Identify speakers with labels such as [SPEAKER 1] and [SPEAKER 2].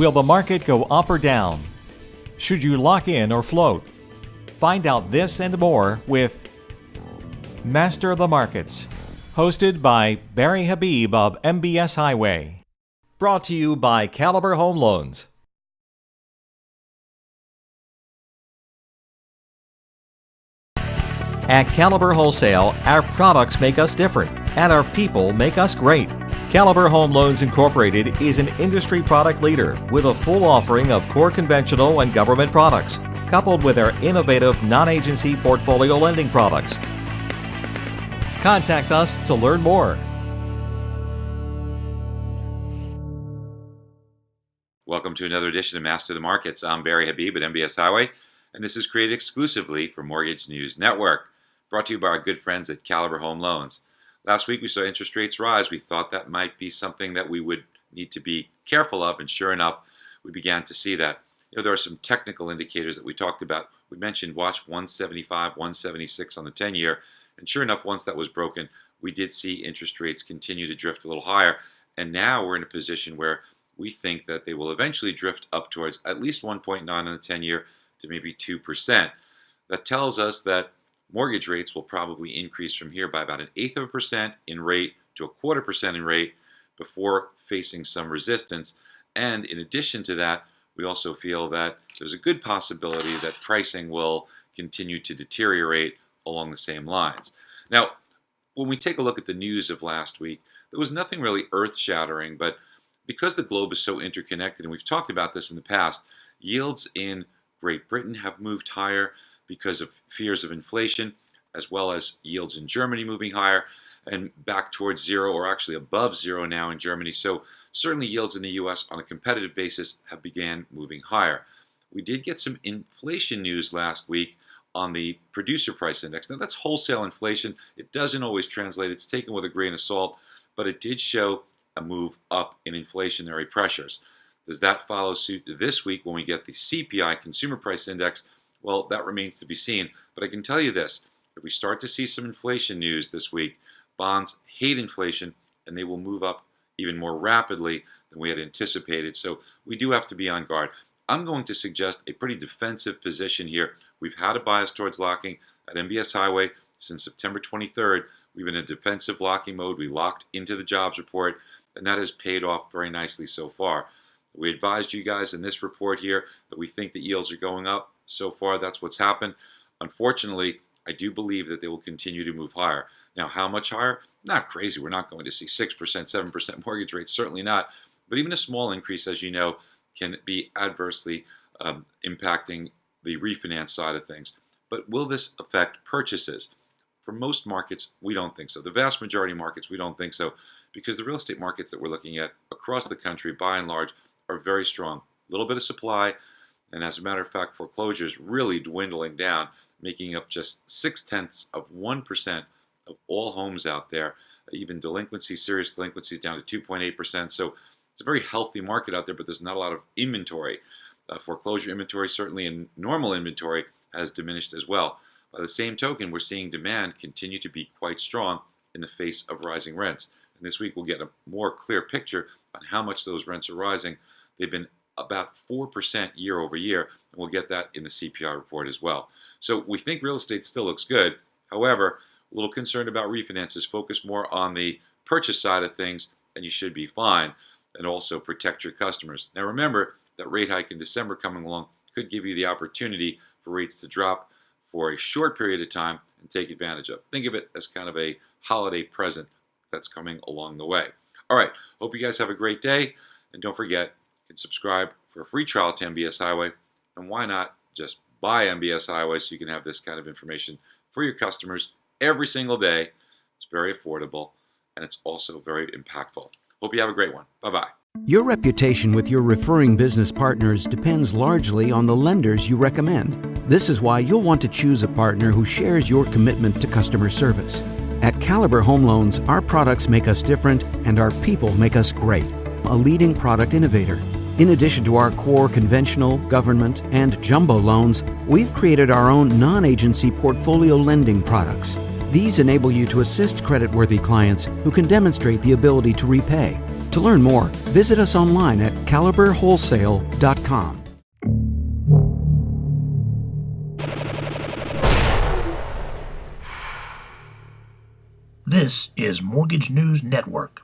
[SPEAKER 1] Will the market go up or down? Should you lock in or float? Find out this and more with Master of the Markets, hosted by Barry Habib of MBS Highway. Brought to you by Caliber Home Loans. At Caliber Wholesale, our products make us different, and our people make us great. Caliber Home Loans Incorporated is an industry product leader with a full offering of core conventional and government products, coupled with our innovative non-agency portfolio lending products. Contact us to learn more.
[SPEAKER 2] Welcome to another edition of Master of the Markets. I'm Barry Habib at MBS Highway, and this is created exclusively for Mortgage News Network, brought to you by our good friends at Caliber Home Loans. Last week we saw interest rates rise. We thought that might be something that we would need to be careful of, and sure enough, we began to see that. There are some technical indicators that we talked about. We mentioned watch 175, 176 on the 10-year, and sure enough, once that was broken, we did see interest rates continue to drift a little higher, and now we're in a position where we think that they will eventually drift up towards at least 1.9 on the 10-year to maybe 2%. That tells us that mortgage rates will probably increase from here by about 1/8% in rate to 1/4% in rate before facing some resistance. And in addition to that, we also feel that there's a good possibility that pricing will continue to deteriorate along the same lines. Now, when we take a look at the news of last week, there was nothing really earth-shattering, but because the globe is so interconnected, and we've talked about this in the past, yields in Great Britain have moved higher because of fears of inflation, as well as yields in Germany moving higher and back towards zero, or actually above zero now in Germany. So certainly yields in the U.S. on a competitive basis have began moving higher. We did get some inflation news last week on the producer price index. Now that's wholesale inflation. It doesn't always translate. It's taken with a grain of salt, but it did show a move up in inflationary pressures. Does that follow suit this week when we get the CPI, Consumer Price Index? Well, that remains to be seen. But I can tell you this, if we start to see some inflation news this week, bonds hate inflation and they will move up even more rapidly than we had anticipated. So we do have to be on guard. I'm going to suggest a pretty defensive position here. We've had a bias towards locking at MBS Highway since September 23rd. We've been in a defensive locking mode. We locked into the jobs report, and that has paid off very nicely so far. We advised you guys in this report here that we think that yields are going up. So far, that's what's happened. Unfortunately, I do believe that they will continue to move higher. Now, how much higher? Not crazy. We're not going to see 6%, 7% mortgage rates, certainly not. But even a small increase, as you know, can be adversely impacting the refinance side of things. But will this affect purchases? For most markets, we don't think so. The vast majority of markets, we don't think so, because the real estate markets that we're looking at across the country, by and large, are very strong. A little bit of supply, and as a matter of fact, foreclosures really dwindling down, making up just 0.6% of all homes out there. Even delinquency, serious delinquencies down to 2.8%. So it's a very healthy market out there, but there's not a lot of inventory. Foreclosure inventory, certainly, and normal inventory has diminished as well. By the same token, we're seeing demand continue to be quite strong in the face of rising rents. And this week we'll get a more clear picture on how much those rents are rising. They've been about 4% year over year, and we'll get that in the CPI report as well. So we think real estate still looks good. However, a little concerned about refinances. Focus more on the purchase side of things, and you should be fine. And also protect your customers. Now remember, that rate hike in December coming along could give you the opportunity for rates to drop for a short period of time and take advantage of. Think of it as kind of a holiday present that's coming along the way. All right, hope you guys have a great day, and don't forget, you can subscribe for a free trial to MBS Highway, and why not just buy MBS Highway so you can have this kind of information for your customers every single day. It's very affordable, and it's also very impactful. Hope you have a great one. Bye-bye.
[SPEAKER 3] Your reputation with your referring business partners depends largely on the lenders you recommend. This is why you'll want to choose a partner who shares your commitment to customer service. At Caliber Home Loans, our products make us different and our people make us great. A leading product innovator. In addition to our core conventional, government, and jumbo loans, we've created our own non-agency portfolio lending products. These enable you to assist creditworthy clients who can demonstrate the ability to repay. To learn more, visit us online at caliberwholesale.com.
[SPEAKER 4] This is Mortgage News Network.